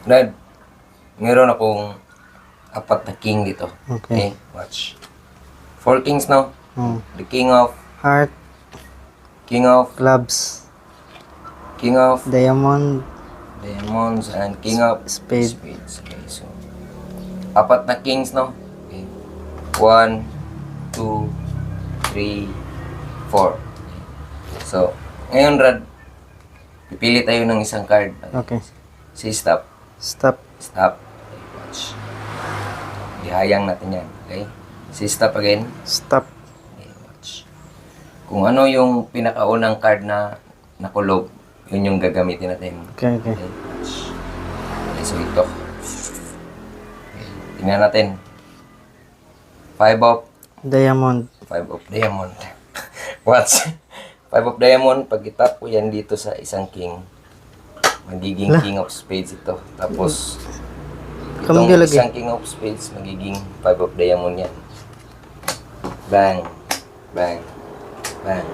Dad, meron akong apat na king dito. Okay. Watch. 4 kings now. Hmm. The king of, Heart, king of, clubs, king of diamond, diamonds, and king of spade. spades. Okay, so, apat na kings, no? Okay. 1, 2, 3, 4. So, ngayon, Rad, pipili tayo ng isang card. Okay. Si stop. Stop. Stop. Okay, watch. Ihayang natin yan. Okay? Si stop again. Stop. Okay, watch. Kung ano yung pinakaunang card na nakulog, yun yung gagamitin natin. Okay, okay. Okay, watch. Okay, so ito. Okay, tingnan natin. 5 of Diamond. diamond. Watch. 5 of diamond. Pag itap ko yan dito sa isang king, magiging Lah. king of spades ito. Tapos, Kamang itong lagi. isang king of spades, magiging 5 of diamond yan. Bang. Bang. Bang.